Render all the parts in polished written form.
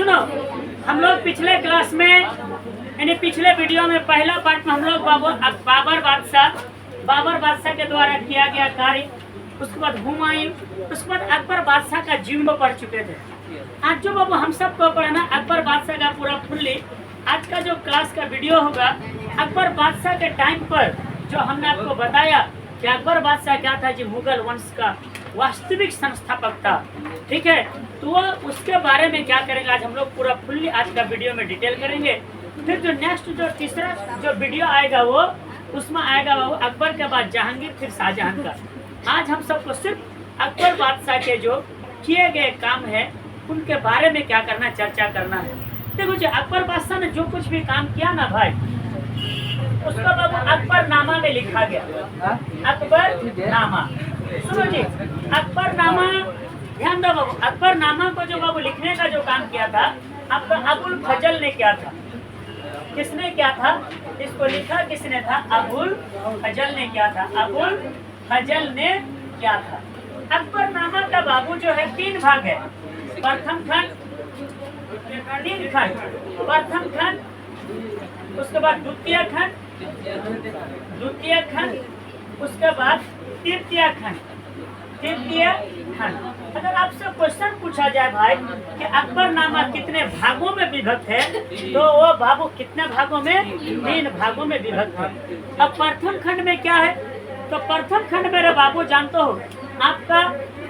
सुनो, हम लोग पिछले क्लास में यानी पिछले वीडियो में पहला पार्ट में हम लोग बाबर बादशाह के द्वारा किया गया कार्य, उसके बाद हुमायूं, उसके बाद अकबर बादशाह का जीवन पढ़ चुके थे। आज जो बाबू हम सबको पढ़ना अकबर बादशाह का पूरा फुल्ली आज का जो क्लास का वीडियो होगा, अकबर बादशाह के टाइम पर जो हमने आपको बताया कि अकबर बादशाह क्या था जी, मुगल वंश का वास्तविक संस्थापक था। ठीक है, तो वो उसके बारे में क्या करेंगे आज हम लोग पूरा फुल्ली आज का वीडियो में डिटेल करेंगे। फिर जो नेक्स्ट जो तीसरा जो वीडियो आएगा वो उसमें आएगा वो अकबर के बाद जहांगीर फिर शाहजहां का। आज हम सबको सिर्फ अकबर बादशाह के जो किए गए काम है उनके बारे में क्या करना, चर्चा करना है। देखो जी, अकबर बादशाह ने जो कुछ भी काम किया ना भाई, उसका बाबू अकबरनामा में लिखा गया। अकबरनामा, सुनो जी, अकबरनामा ध्यान दो बाबू। अकबरनामा को जो बाबू लिखने का जो काम किया था आपका अबुल फजल ने किया था। किसने किया था? इसको लिखा किसने था? अबुल फजल ने किया था। अबुल फजल ने किया था। अकबरनामा का बाबू जो है 3 भाग है। प्रथम खंड, 3 खंड, प्रथम खंड, उसके बाद द्वितीय खंड, उसके बाद तृतीय खंड। अगर आपसे क्वेश्चन पूछा जाए भाई कि अकबरनामा कितने भागों में विभक्त है, तो वो बाबू कितने भागों में? 3 भागों में विभक्त है। अब प्रथम खंड में क्या है? तो प्रथम खंड मेरे बाबू जानते हो आपका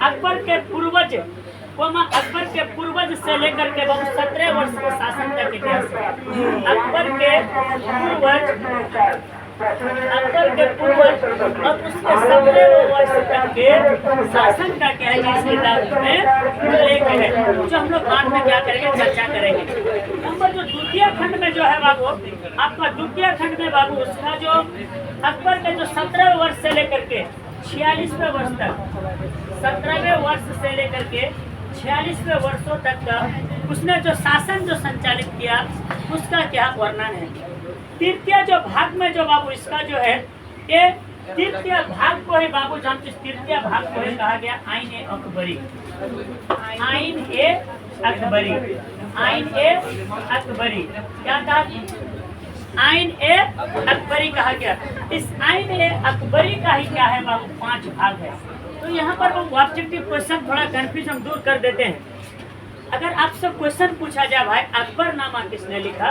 अकबर के पूर्वज अकबर के पूर्वज से लेकर के बाबू 17 वर्ष को शासन का इतिहास है। अकबर के पूर्वज और उसके 17 वर्ष तक के शासन का क्या है इस किताब में उल्लेख है, जो हम लोग बाद में क्या करेंगे, चर्चा करेंगे। नंबर जो द्वितीय खंड में जो है बाबू आपका द्वितीय खंड में बाबू उसका जो अकबर के जो 17 वर्ष से लेकर के 46वें वर्ष तक, 17वें वर्ष से लेकर के 46वें वर्षों तक का उसने जो शासन जो संचालित किया उसका क्या वर्णन है। तृतीय जो भाग में जो बाबू इसका जो है ये तृतीय भाग को ही बाबू जानते, तृतीय भाग को ही कहा गया आइन ए अकबरी। आइन ए अकबरी, आइन ए अकबरी क्या कहा? आइन ए अकबरी कहा गया। इस आइन ए अकबरी का ही क्या है बाबू 5 भाग है। तो यहाँ पर वो ऑब्जेक्टिव क्वेश्चन थोड़ा कंफ्यूजन दूर कर देते हैं। अगर आपसे क्वेश्चन पूछा जाए भाई अकबरनामा किसने लिखा,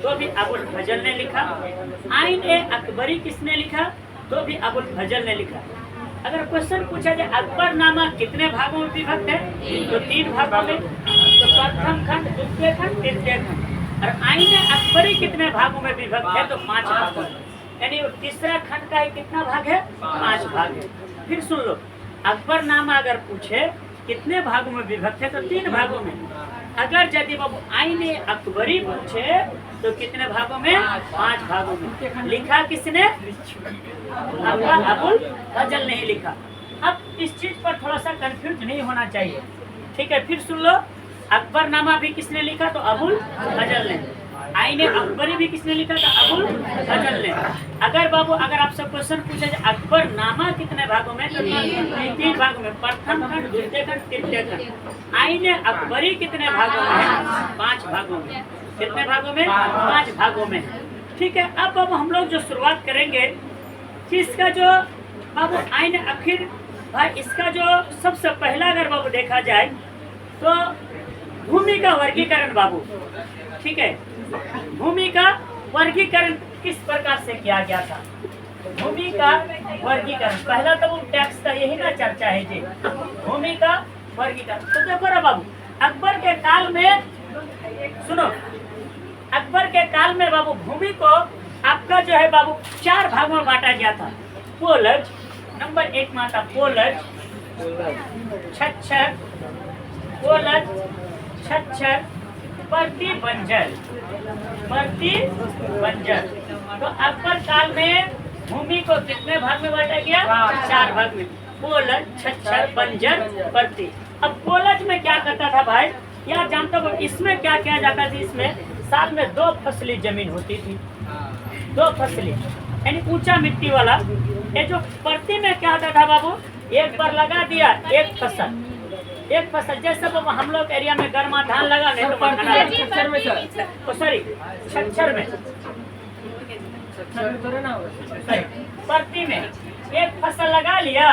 तो भी अबुल फजल ने लिखा। आइन ए अकबरी किसने लिखा, तो भी अबुल फजल ने लिखा। अगर क्वेश्चन पूछा जाए अकबरनामा कितने भागों में विभक्त है, तो 3 भागों में। तो प्रथम खंड, द्वितीय खंड, तृतीय खंड। और आइन ए अकबरी कितने भागों में विभक्त है, तो 5 भागों में। यानी तीसरा खंड का कितना भाग है? 5 भाग है। फिर सुन लो, अकबरनामा अगर पूछे कितने भागों में विभक्त है, तो 3 भागों में। अगर यदि बाबू आइन ए अकबरी पूछे तो कितने भागों में? 5 भागों में। लिखा किसने? आपका अबुल फजल ने लिखा। अब इस चीज पर थोड़ा सा कंफ्यूज नहीं होना चाहिए, ठीक है। फिर सुन लो, अकबरनामा भी किसने लिखा, तो अबुल फजल ने। आइन ए अकबरी भी किसने लिखा था? अबुल फजल ने। अगर बाबू अगर आपसे क्वेश्चन पूछा जाए अकबरनामा कितने भागों में, तो 3 भागों में। प्रथम खंड, द्वितीय खंड, तृतीय खंड। आइन ए अकबरी कितने भागों में है? 5 भागों में। कितने भागों में? 5 भागों में। ठीक है। अब बाबू हम लोग जो शुरुआत करेंगे कि इसका जो बाबू आइन आखिर भाई इसका जो सबसे पहला अगर बाबू देखा जाए तो भूमि का वर्गीकरण बाबू, ठीक है। भूमि का वर्गीकरण किस प्रकार से किया गया था? भूमि का वर्गीकरण पहला तो वो टैक्स का यही ना चर्चा है जी, भूमि का वर्गीकरण। तो देखो ना बाबू, अकबर के काल में सुनो, अकबर के काल में बाबू भूमि को आपका जो है बाबू 4 भागों में बांटा गया था। पोलज, नंबर 1 में आता पोलज, छच्छर, पोलज, छच्छर, प्रति बंजर, प्रति बंजर। तो अकबर काल में भूमि को कितने भाग में बांटा गया? 4 भाग में। पोलज, छच्छर, बंजर, प्रति। अब पोलज में क्या करता था भाई, या जानते हो इसमें क्या किया जाता था? इसमें साल में 2 फसली जमीन होती थी, 2 फसली यानी ऊंचा मिट्टी वाला। ये जो प्रति में क्या होता था बाबू, एक बार लगा दिया एक फसल, एक फसल जैसे वो हम लोग एरिया में गर्मा धान लगा नहीं तो मखाना छच्छर में सर, सॉरी छच्छर में परती में एक फसल लगा लिया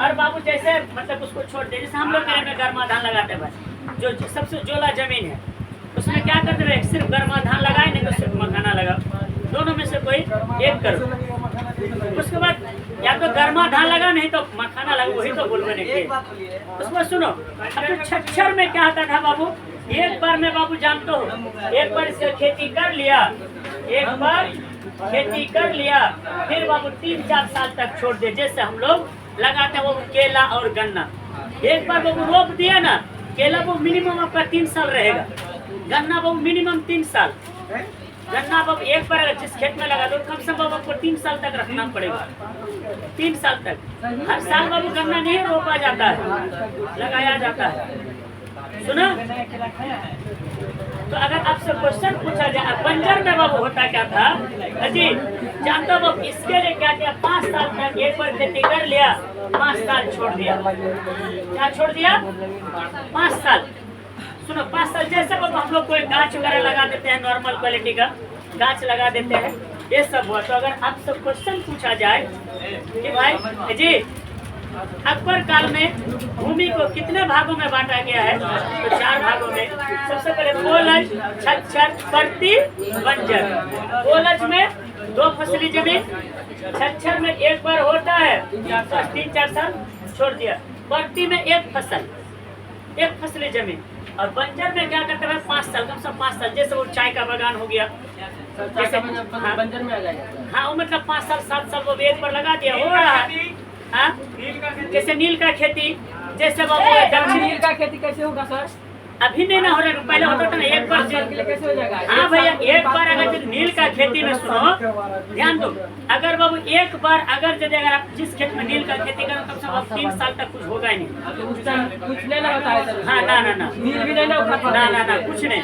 और बाबू जैसे मतलब उसको छोड़ दे। जैसे हम लोग एरिया में गर्मा धान लगाते हैं बस, जो सबसे जोला जमीन है उसमें क्या करते हैं, सिर्फ गर्मा धान लगाए नहीं तो सिर्फ मखाना लगा, दोनों में से कोई एक करो। उसके बाद या तो गर्मा धान लगा नहीं तो मखाना लगा, वही तो बोलने के। उसमें सुनो अब तो छच्छर में क्या होता था बाबू, एक बार मैं बाबू जानता हूँ, एक बार इसका खेती कर लिया, एक बार खेती कर लिया, फिर बाबू 3-4 साल तक छोड़ दे। जैसे हम लोग लगाते हैं वो केला और गन्ना, एक बार बाबू रोप दिया ना, केला वो मिनिमम आपका 3 साल रहेगा, गन्ना वो मिनिमम 3 साल। गन्ना अब एक बार अगर जिस खेत में लगा दो कम से कम आपको 3 साल तक रखना पड़ेगा, 3 साल तक। हर साल बाबू गन्ना नहीं रोपा जाता है, लगाया जाता है। सुना? तो अगर आपसे क्वेश्चन पूछा जाए बंजर में बाबू होता क्या था जी, जानता बाबू इसके लिए क्या किया, 5 साल तक एक बार खेती कर लिया, 5 साल छोड़ दिया। क्या छोड़ दिया? 5 साल। सुनो 5 साल जैसे बाबू हम लोग कोई गाछ वगैरह लगा देते हैं, नॉर्मल क्वालिटी का गाछ लगा देते हैं, ये सब हुआ। तो अगर आपसे क्वेश्चन पूछा जाए कि भाई जी अकबर काल में भूमि को कितने भागों में बांटा गया है, तो 4 भागों में। सबसे पहले पोलज, छच्छर, परती, बंजर। पोलज में 2 फसली जमीन, छच्छर में एक बार होता है 3-4 साल छोड़ दिया, परती में एक फसल, एक फसली जमीन, और बंजर में क्या करते हैं 5 साल, कम से कम 5 साल। जैसे वो चाय का बागान हो गया, जैसे बंजर में आ जाएगा। हाँ वो मतलब 5 साल 7 साल वो एक बार लगा दिया, हो रहा है। हाँ जैसे नील का खेती, जैसे बाबू नील का खेती कैसे होगा सर? अभी नहीं ना हो रहा, पहले होता था ना एक बार के लिए कैसे हो जाएगा? हाँ भैया एक बार अगर नील का खेती में सुनो ध्यान दो, अगर बाबू एक बार अगर आप जिस खेत में नील का खेती करो कम से कम 3 साल तक कुछ होगा ही नहीं, कुछ नहीं होता है सर। हाँ ना ना ना नील भी नहीं ना ना कुछ नहीं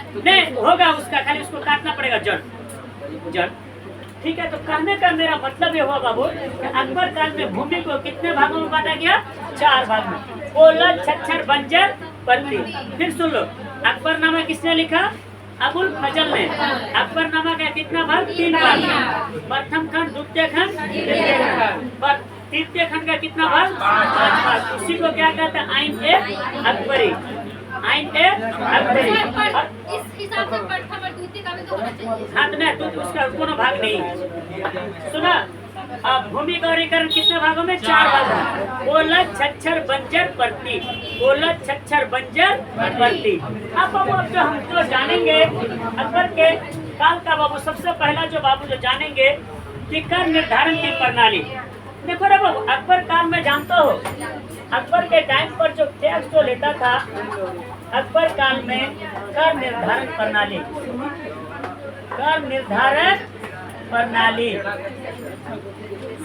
होगा उसका, खाली उसको काटना पड़ेगा जड़। ठीक है, तो कहने का मेरा मतलब ये हुआ बाबू कि अकबर काल में भूमि को कितने भागों में बांटा गया, 4 भाग में, पोलज, छच्छर, बंजर, परती। फिर सुन लो अकबरनामा किसने लिखा, अबुल फजल ने। अकबरनामा का कितना भाग, 3 भाग, प्रथम खंड, द्वितीय खंड, तृतीय खंड का कितना भाग, 5 भाग। उसी को क्या कहते हैं, आइन-ए-अकबरी, आइन-ए-अकबरी। इस हिसाब से प्रथम और द्वितीय का भी तो होना चाहिए। हाँ तो नहीं, तो उसका कोनो भाग नहीं। सुना, अब भूमि गौरीकरण कितने भागों में, 4 भागों में, पोलज, छच्छर, बंजर, परती। पोलज, छच्छर, बंजर, परती। अब बाबू अब जो हम जो जानेंगे अकबर के काल का बाबू, सबसे पहला जो बाबू जो जानेंगे कि कर निर्धारण की प्रणाली। देखो रे बाबू अकबर काल में जानते हो, अकबर के टाइम पर जो टैक्स जो लेता था, अकबर काल में कर निर्धारण प्रणाली, कर निर्धारण प्रणाली।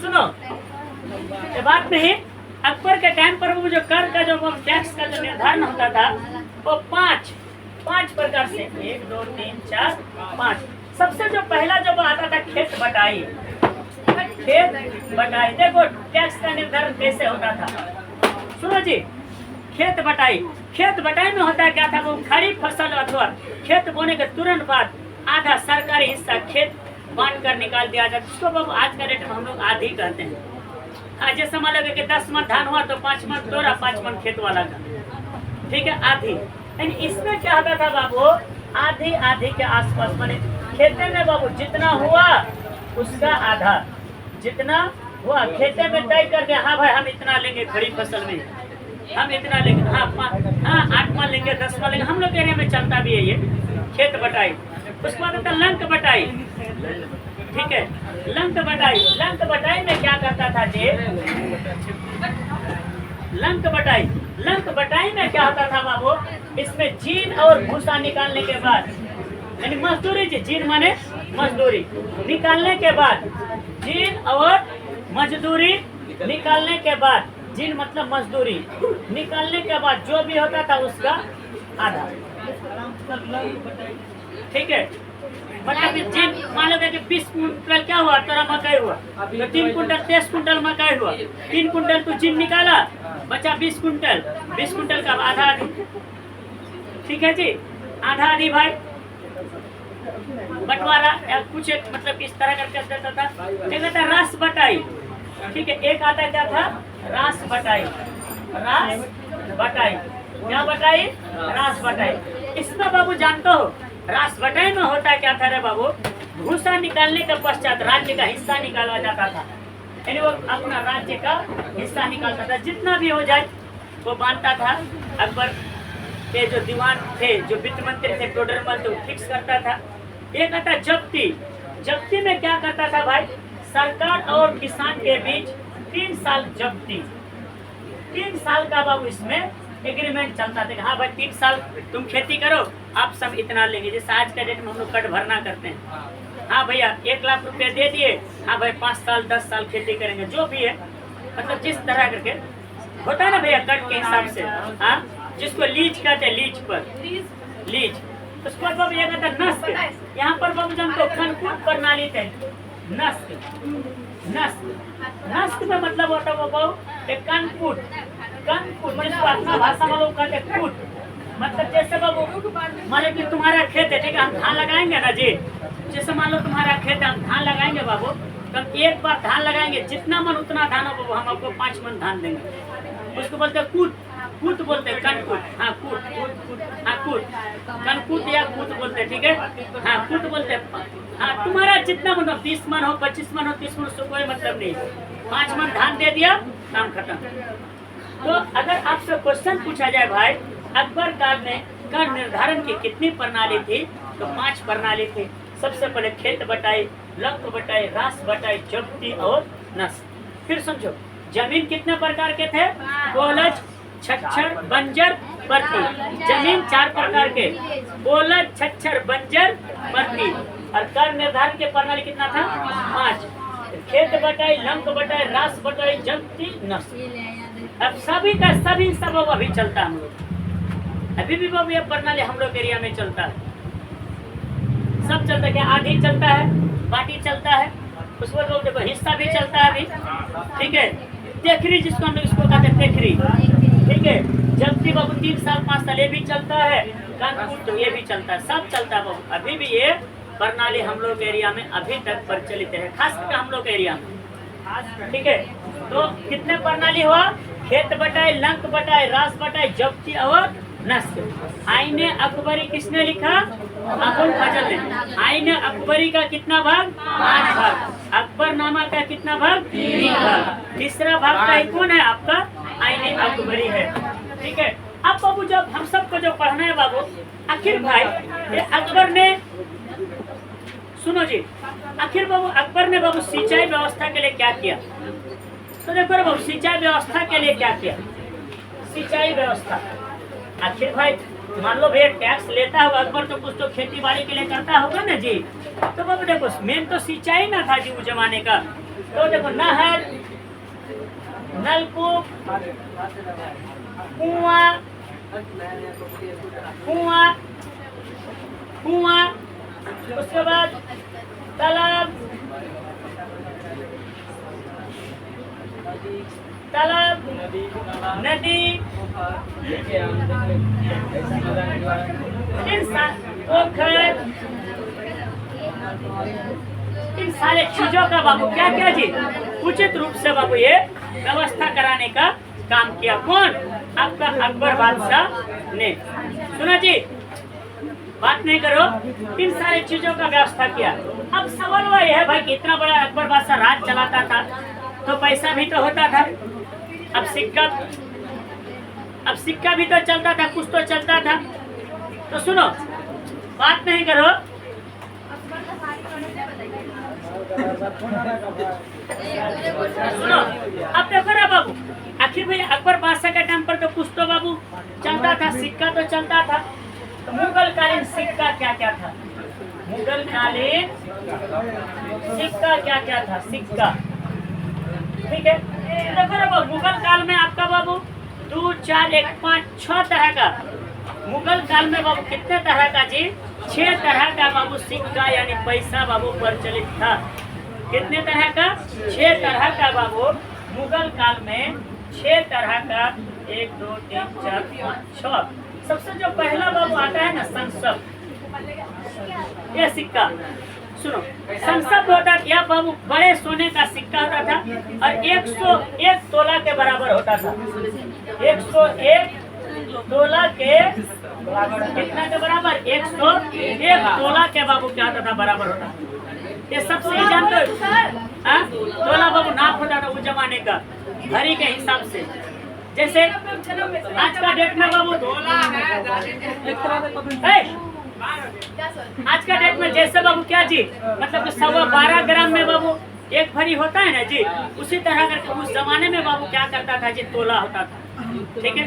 सुनो ये बात नहीं, अकबर के टाइम पर वो जो कर का जो टैक्स का जो निर्धारण होता था वो 5 प्रकार से, 1 2 3 4 5। सबसे जो पहला जो आता था खेत बटाई, खेत बटाई। देखो टैक्स का निर्धारण कैसे होता था, सुनो जी, खेत बटाई। खेत बटाई में होता क्या था, वो खरीफ फसल अथवा खेत बोने के तुरंत बाद आधा सरकारी हिस्सा खेत बांट कर निकाल दिया जाता, जिसको बाबू आज का रेट में हम लोग आधी कहते हैं। जैसे मान लो कि 10 मन धान हुआ तो 5 मन तोरा, 5 मन खेत वाला का, ठीक है, आधी। यानी इसमें क्या होता था बाबू, आधी आधी के आसपास, माने खेते में बाबू जितना हुआ उसका आधा, जितना हुआ खेते में तय कर दिया, हाँ भाई हम इतना लेंगे खरीफ फसल में, हम इतना लेंगे, हाँ 8 मन लेंगे, 10 मन लेंगे। हम लोग एरिया में चलता भी है ये खेत बटाई। उसके बाद होता लंक बटाई, ठीक है, लंक बटाई। लंक बटाई में क्या करता था जी, लंक बटाई में क्या होता था बाबू, इसमें जीन और भूसा निकालने के बाद, यानी मजदूरी जी, जीन माने मजदूरी, निकालने के बाद, जीन और मजदूरी निकालने के बाद, जीन मतलब मजदूरी निकालने के बाद जो भी होता था उसका आधा, ठीक है। मतलब जिन मान लो कि 20 कुंटल क्या हुआ तेरा मकई हुआ, तो 3 कुंटल 23 कुंटल मकई हुआ, 3 कुंटल तू जिन निकाला, बचा 20 कुंटल, 20 कुंटल का आधा आधी, ठीक है जी, आधा आधी भाई बंटवारा या कुछ एक मतलब इस तरह करके देता था। एक आता रास बटाई, ठीक है, एक आता क्या था रास बटाई, रास बटाई, क्या बटाई, रास बटाई। इसमें बाबू जानते हो रास बटाई में होता क्या था रे बाबू, भूसा निकालने के पश्चात राज्य का हिस्सा निकाला जाता था, यानी वो अपना राज्य का हिस्सा निकालता था, जितना भी हो जाए वो बांटता था। अकबर के जो दीवान थे, जो वित्त मंत्री थे टोडरमल, तो फिक्स करता था। एक आता जब्ती, जब्ती में क्या करता था भाई, सरकार और किसान के बीच 3 साल जब्ती, 3 साल का बाबू इसमें एग्रीमेंट चलता था। हाँ भाई 3 साल तुम खेती करो, आप सब इतना लेंगे, जैसे आज के डेट में हम लोग कट भरना करते हैं। हाँ भैया 1 लाख रुपए दे दिए, हाँ भाई 5 साल 10 साल खेती करेंगे, जो भी है मतलब जिस तरह करके होता है ना भैया कट के हिसाब से। हाँ जिसको लीज कहते हैं, लीज पर लीज। उसके बाद बाबू ये कहता नस्क, यहाँ पर बाबू जानते हो खनकूट प्रणाली थे, नस्क, नस्क, नस्क में मतलब होता है वो बाबू एक कनकूट, कनकूट मतलब अपना भाषा में लोग कहते हैं कूट, मतलब जैसे बाबू मान लो कि तुम्हारा खेत है, ठीक है, हम धान लगाएंगे ना जी, जैसे मान लो तुम्हारा खेत है, हम धान लगाएंगे बाबू, तो हम एक बार धान लगाएंगे, जितना मन उतना धान हो बाबू, हम आपको 5 मन धान देंगे, उसको बोलते हैं कूट, कूट बोलते हैं कनकूट, हाँ कूट, कूट, हाँ कूट, कनकूट या कूट बोलते हैं, ठीक है, हाँ कूट बोलते हैं। हाँ तुम्हारा जितना मन हो, 20 मन हो, 25 मन हो, 30 मन, उसको कोई मतलब नहीं, 5 मन धान दे दिया, काम खत्म। तो अगर आपसे क्वेश्चन पूछा जाए भाई अकबर काल में कर निर्धारण की कितनी प्रणाली थी, तो 5 प्रणाली थी। सबसे पहले खेत बटाई, लंक बटाई, रास बटाई, जब्ती और नस। फिर समझो जमीन कितने प्रकार के थे, कोलज, छच्छर, बंजर, परती। जमीन 4 प्रकार के, कोलज, छच्छर, बंजर, परती। और कर निर्धारण के प्रणाली कितना था, 5। खेत बटाई, लंक बटाई, रास बटाई, जब्ती, नस। अब सभी का सभी सब अभी चलता है हम लोग, अभी भी बाबू ये प्रणाली हम लोग एरिया में चलता है, सब चलता है। क्या आधी चलता है, बाटी चलता है, उस पर लोग देखो हिस्सा भी चलता है अभी, ठीक है। तेखरी जिसको हम लोग इसको कहते हैं तेखरी, ठीक है। जब्ती बाबू 3 साल 5 साल ये भी चलता है, कानपुर तो ये भी चलता है, सब चलता है बाबू। अभी भी ये प्रणाली हम लोग एरिया में अभी तक प्रचलित है, खासकर हम लोग एरिया में, ठीक है। तो कितने प्रणाली हुआ, खेत बटाई, लंक बटाई, रास बटाई, जब्ती और नस्क। आईने अकबरी किसने लिखा, अबुल फजल ने। आईने अकबरी का कितना भाग, 5 भाग। अकबरनामा का कितना भाग, 3 भाग। तीसरा भाग का कौन है आपका, आईने अकबरी है, ठीक है। अब बाबू जब हम सबको जो पढ़ना है बाबू, आखिर भाई ये अकबर ने, सुनो जी, आखिर बाबू अकबर ने बाबू सिंचाई व्यवस्था के लिए क्या किया। तो देखो बाबू सिंचाई व्यवस्था के लिए क्या किया, सिंचाई व्यवस्था। आखिर भाई मान लो भैया टैक्स लेता होगा अकबर, तो कुछ तो खेती बाड़ी के लिए करता होगा ना जी। तो बाबू देखो मेन तो सिंचाई ना था जी उस जमाने का। तो देखो नहर, नलकूप, कुआं, कुआं, कुआं, उसके बाद तालाब, तालाब, नदी, पोखर, इन सारे चीजों का बाबू क्या किया जी, उचित रूप से बाबू ये व्यवस्था कराने का काम किया। कौन, आपका अकबर बादशाह ने। सुना जी, बात नहीं करो, इन सारी चीजों का व्यवस्था किया। अब सवाल वह है भाई कि इतना बड़ा अकबर बादशाह राज चलाता था, तो पैसा भी तो होता था। अब सिक्का भी तो चलता था, कुछ तो चलता था। तो सुनो, बात नहीं करो, सुनो। अब देखो ना बाबू, आखिर भाई अकबर बादशाह के टाइम पर तो कुछ तो बाबू चलता था, सिक्का तो चलता था। तो मुगल कालीन सिक्का क्या क्या था, मुगल कालीन सिक्का क्या क्या था, सिक्का, ठीक है। देखो ना बाबू, मुगल काल में आपका बाबू 2, 4, 1, 5, 6 तरह का, मुगल काल में बाबू कितने तरह का जी, 6 तरह का बाबू सिक्का यानी पैसा बाबू प्रचलित था। कितने तरह का? 6 तरह का बाबू मुगल काल में 6 तरह का 1 2 3 4 5 6। सबसे जो पहला बाबू आता है ना संसद, ये सिक्का सुनो, संसद होता क्या बाबू? बड़े सोने का सिक्का होता था और 101 तोला के बराबर होता था। 101 तोला के कितना के बराबर? 101 तोला के बाबू क्या होता था? बराबर होता था। ये सबसे जानते हो तोला बाबू नाप होता था उस जमाने का भरी के हिसाब से। जैसे आज का डेट में बाबू आज का डेट में जैसे बाबू क्या जी, मतलब 12.25 ग्राम में बाबू 1 भरी होता है ना जी, उसी तरह करके उस जमाने में बाबू क्या करता था जी? तोला होता था। ठीक है,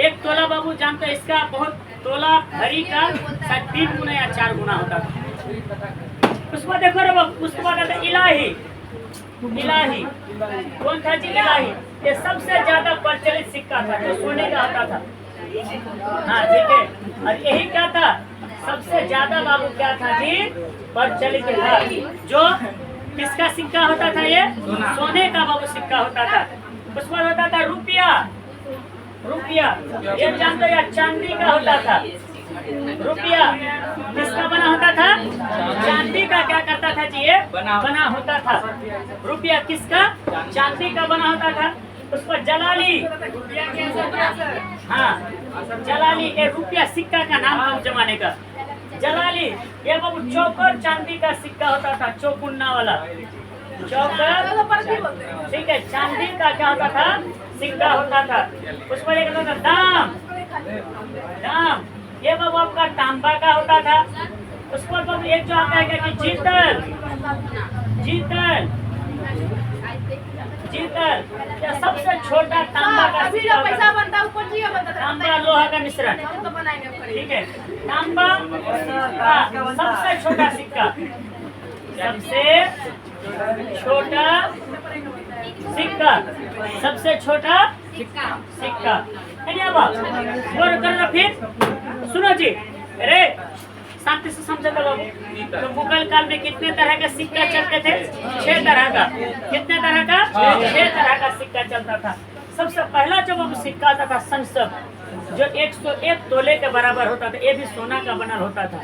1 तोला बाबू जानते इसका बहुत तोला भरी का शायद 3 गुना या 4 गुना होता था। उसमें देखो रे बाबू, उसके बाद आता इलाही। इलाही कौन था जी? इलाही ये सबसे ज्यादा प्रचलित सिक्का था जो सोने का होता था। हाँ ठीक है, और यही क्या था? सबसे ज्यादा बाबू क्या था जी? प्रचलित था। जो किसका सिक्का होता था? ये सोने का बाबू सिक्का होता था। उसमें होता था रुपया। रुपया ये जानते या चांदी का होता था। रुपया किसका बना होता था? चांदी का क्या करता था जी? ये बना होता था। रुपया किसका? चांदी का बना होता था। उसको जलाली, हाँ जलाली ये रुपया सिक्का का नाम था उस जमाने का। जलाली ये बाबू चौकर चांदी का सिक्का होता था, चौकुन्ना वाला चौकर। ठीक है, चांदी का क्या होता था? सिक्का होता था। उसमें एक होता था दाम। दाम ये बाबू आपका तांबा का होता था। उस पर बाबू एक जो आता है क्या कि जीतल। जीतल जीतल या सबसे छोटा तांबा का सिक्का पैसा बनता है, ऊपर जिया बनता था। तांबा लोहा का मिश्रण। तो बनाएंगे पड़ेगा। ठीक है, तांबा का सबसे छोटा सिक्का, सबसे छोटा सिक्का, सबसे छोटा सिक्का। और करना फिर सुनो जी, अरे शांति से समझा था बाबू। तो मुगल काल में कितने तरह का सिक्का चलते थे? 6 तरह का। कितने तरह का? 6 तरह का सिक्का चलता था। सबसे पहला जो बाबू सिक्का आता था संसद, जो 101 तोले के बराबर होता था, ये भी सोना का बना होता था।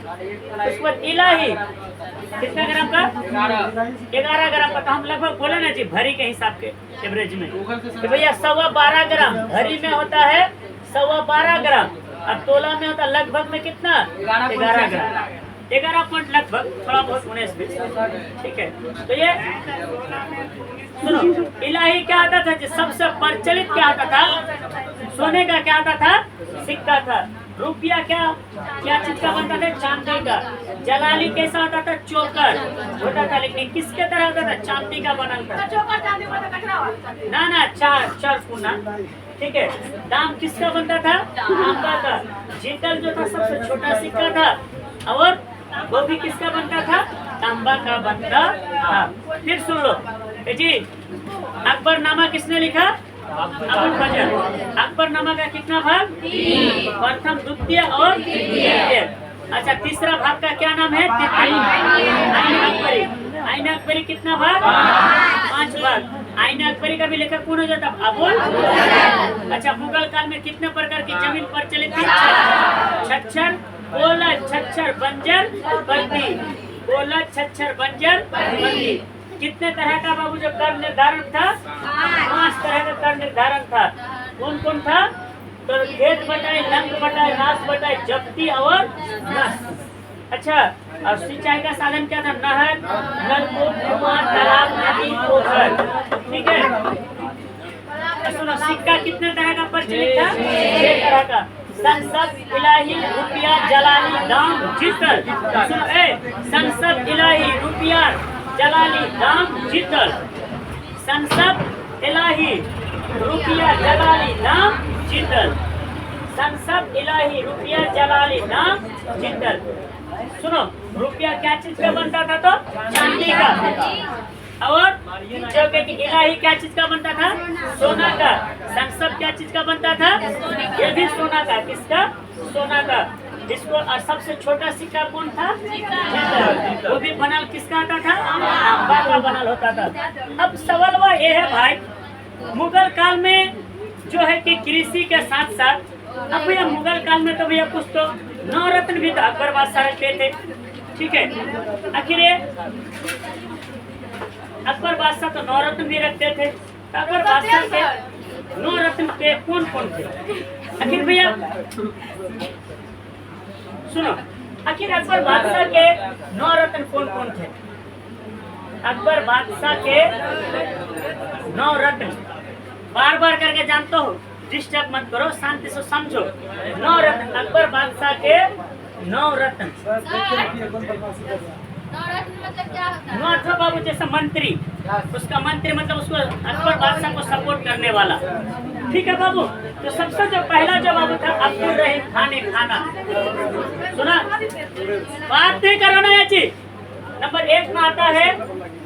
उसके बाद इलाही कितने ग्राम का? 11 ग्राम का। तो हम लगभग बोले ना जी भरी के हिसाब के एवरेज में तो भैया 12.25 ग्राम भरी में होता है। 12.25 ग्राम और तोला में होता लगभग में कितना? 11 ग्राम। 11 पॉइंट लगभग, थोड़ा बहुत 19-20। ठीक है, तो ये सुनो, इलाही क्या आता था? सबसे प्रचलित क्या आता था? सोने का क्या आता था? सिक्का था। रुपया क्या चीज का बनता था? चांदी का। जलाली कैसा होता था? चोकर होता था, लेकिन किसके तरह होता था? चांदी का बना था। ना चार कुना। ठीक है, दाम किसका बनता था? तांबा का। जीतल जो था सबसे छोटा सिक्का था, और वो भी किसका बनता था? तांबा का बनता था। फिर सुन लो जी, अकबरनामा किसने लिखा? अबुल फजल। अकबरनामा का कितना भाग? 1st, 2nd और 3rd। अच्छा, तीसरा भाग का क्या नाम है? आईन अकबरी। आईन अकबरी कितना भाग? 5 भाग। आईन अकबरी का भी लेखक कौन हो जाता? अबुल फजल। अच्छा, मुगल काल में कितने प्रकार की जमीन प्रचलित थी? 66, कोलत, छच्छर, बंजर, बर्दी। कोलत, छच्छर, बंजर, बर्दी। कितने तरह का बाबू जो कर निर्धारण था? 5 तरह का कर निर्धारण था। कौन कौन था? तो खेत बटाई, लंग बटाई, नाश बटाई, जब्ती और नस। अच्छा, और सिंचाई का साधन क्या था? नहर, नलकूप, कुआं, तालाब, नदी, पोखर। ठीक है, सुनो, सिक्का कितने तरह का प्रचलित था? 6 तरह का। संसद, इलाही, रुपया, जलाली, दाम, जीतल। सुनो, संसद, इलाही, रुपया, जलाली, दाम, जीतल। संसद, इलाही, रुपया, जलाली, दाम, जीतल। संसद, इलाही, रुपया, जलाली, दाम, जीतल। सुनो, रुपया क्या चीज का बनता था? तो चांदी का। और जो कि इलाही क्या चीज का बनता था? सोना का। संसद क्या चीज का बनता था? ये भी सोना का। किसका? सोना का। जिसको सबसे छोटा सिक्का कौन था? वो भी बनल किसका आता था? तांबा का बनल होता था। अब सवाल वह ये है भाई, मुगल काल में जो है कि कृषि के साथ साथ अब भैया मुगल काल में तो भैया कुछ तो नवरत्न भी तो अकबर बादशाह रखते थे, ठीक है। आखिर ये अकबर बादशाह तो नवरत्न भी रखते थे, तो अकबर बादशाह के नवरत्न के कौन कौन थे? आखिर भैया सुनो, आखिर अकबर बादशाह के नवरत्न कौन कौन थे? अकबर बादशाह के नवरत्न, बार बार करके जानते हो, डिस्टर्ब मत करो, शांति से समझो। नवरत्न, अकबर बादशाह के नवरत्न। नवरत्न मतलब क्या होता है? नौ बाबू जैसा मंत्री, उसका मंत्री मतलब उसको अकबर बादशाह को सपोर्ट करने वाला, ठीक है बाबू। तो सबसे जो पहला जो बाबू था अब्दुल रहीम खान ए खाना, सुना? बात नहीं करो ना याची। नंबर 1 में आता है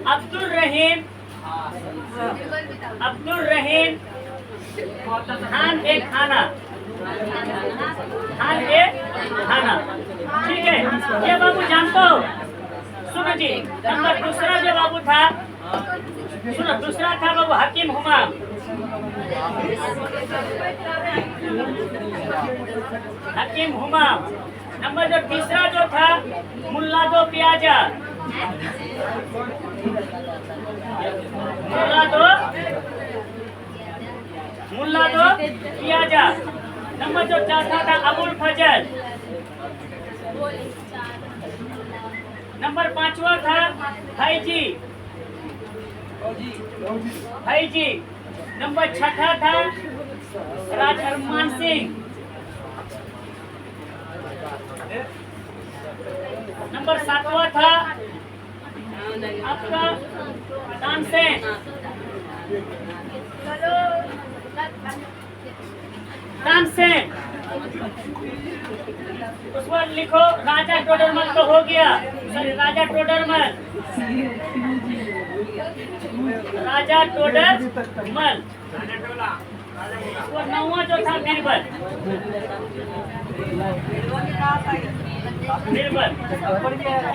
अब्दुल रहीम खान ए खाना, खान ए खाना, ठीक है। ये बाबू जानते हो? सुनो जी। नंबर दूसरा जो बाबू था, सुनो, दूसरा था बाबू हकीम हुमायूं, हकीम हुमायूं। नंबर जो तीसरा जो था मुल्ला दो पियाजा, मुल्ला दो पियाजा। नंबर जो चौथा था अबुल फजल। नंबर 5वां था फैजी। नंबर 6 था राजा अरमान सिंह। नंबर 7वां था आपका तानसेन। उस पर लिखो राजा टोडरमल तो हो गया, सॉरी राजा टोडरमल, राजा टोडरमल। और 9वां जो था बीरबल।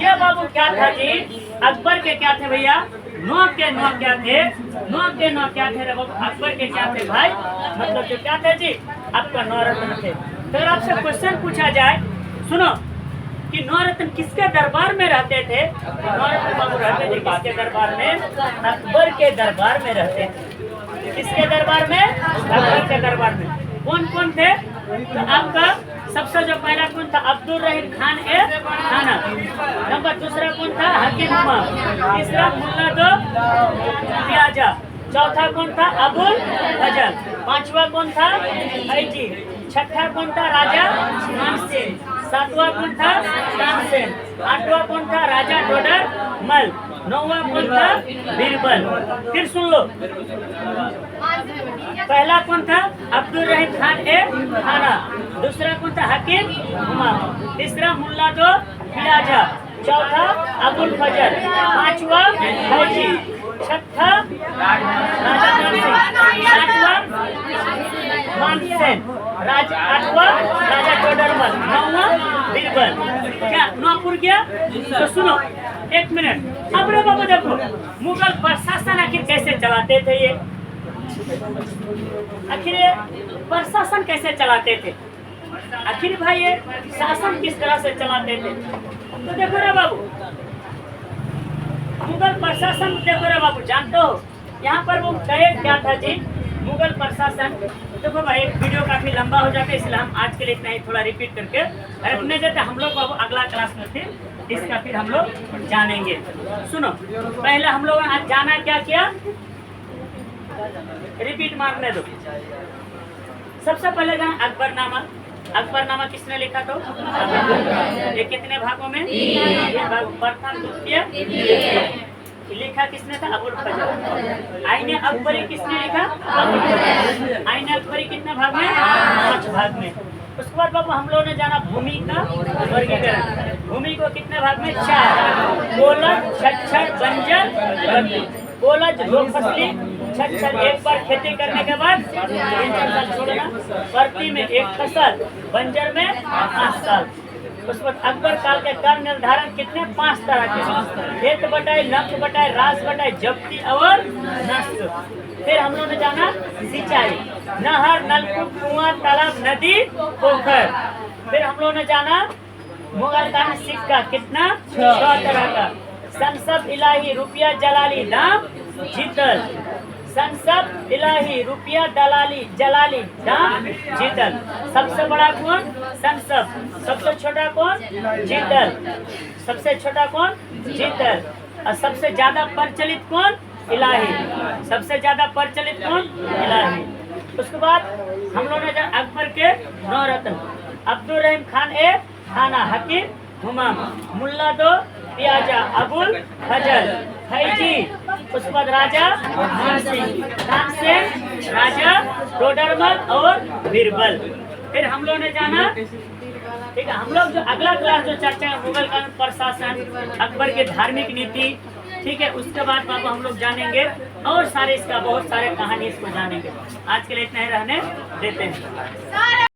ये बाबू क्या था जी? अकबर के क्या थे भैया? 9 के 9 क्या थे? 9 के 9 क्या थे रे बाबू? अकबर के क्या थे भाई? मतलब जो क्या थे जी? आपका नवरत्न थे। तो अगर आपसे क्वेश्चन पूछा जाए, सुनो, कि नवरत्न किसके दरबार में रहते थे? नवरत्न बाबू रहते थे किसके दरबार में? अकबर के दरबार में रहते थे। किसके दरबार में? अकबर के दरबार में। कौन कौन थे? तो आपका सबसे जो पहला कौन था? अब्दुल रहीम खान ए खाना। नंबर दूसरा कौन था? हकीम हुमायूं। तीसरा मुल्ला दो पियाजा। चौथा कौन था? अबुल फजल। 5वां कौन था? फैजी। 6ठा कौन था? राजा मानसिंह। 7वां कौन था? तानसेन। 8वां कौन था? राजा टोडरमल। 9वां कौन था? बीरबल। फिर सुन लो, पहला कौन था? अब्दुल रहीम खान ए खाना। दूसरा कौन था? हकीम हुमायूं। तीसरा मुल्ला दो पियाजा। चौथा अबुल फजल। 5वां फौजी। 6ठा राजा मानसिंह। 7वां मानसेन। 8वां राजा टोडरमल। 9वां बीरबल। क्या 9 पुर गया? तो सुनो, 1 मिनट। अब रे बाबू देखो, मुगल प्रशासन आखिर कैसे चलाते थे? ये आखिर प्रशासन कैसे चलाते थे? आखिर भाई ये शासन किस तरह से चलाते थे? तो देखो रे बाबू, मुगल प्रशासन देखो रे बाबू, जानते हो यहाँ पर वो कहे क्या था जी? मुगल प्रशासन देखो भाई, एक वीडियो काफी लंबा हो जाता है, इसलिए हम आज के लिए इतना ही थोड़ा रिपीट करके रखने देते। हम लोग बाबू अगला क्लास में फिर इसका फिर हम लोग जानेंगे। सुनो, पहले हम लोग आज जाना क्या किया? रिपीट मारने दो। सबसे पहले जाना अकबरनामा। अकबरनामा किसने लिखा? तो ये कितने भागों में? 3 भाग। प्रथम, द्वितीय लिखा किसने था? अबुल फजल। आईने अकबरी किसने लिखा? आईने अकबरी कितने भाग में? 5 भाग में। उसके बाद बाबू हम लोगों ने जाना भूमि का वर्गीकरण। भूमि को कितने भाग में? 4। बोलज, छछर, बंजर, बोलज 2 फसली, छछर 1 बार खेती करने के बाद 3 साल छोड़ना, परती में 1 फसल, बंजर में 5 साल। उस वक्त अकबर काल के कर निर्धारण कितने 5 तरह के, खेत बटाई, लक्ष्य बटाई, रास बटाई, जब्ती और नष्ट। फिर हम लोगों ने जाना सिंचाई, नहर, नलकूप, कुआं, तालाब, नदी, पोखर। फिर हम लोगों ने जाना मुगल का सिक्का कितना 6 तरह का, संसद इलाही, रुपया जलाली, दाम जीतल। संसद इलाही, रुपया दलाली जलाली, दाम जीतल। सबसे बड़ा कौन? संसद। सबसे छोटा कौन? जीतल। सबसे छोटा कौन? जीतल। और सबसे ज्यादा प्रचलित कौन? इलाही। सबसे ज्यादा प्रचलित कौन? इलाही। उसके बाद हम लोगों ने जाना अकबर के 9 रत्न, अब्दुल रहीम खान ए खाना, हकीम हुमाम, मुल्ला दो पियाजा, अबुल फजल, फैजी। उसके बाद राजा मानसिंह, तानसेन, राजा टोडरमल और बीरबल। फिर हम लोग ने जाना, ठीक है, हम लोग जो अगला क्लास जो चर्चा है मुगल का प्रशासन, अकबर की धार्मिक नीति, ठीक है, उसके बाद बाबा हम लोग जानेंगे और सारे इसका बहुत सारे कहानी इसको जानेंगे। आज के लिए इतना ही रहने देते हैं।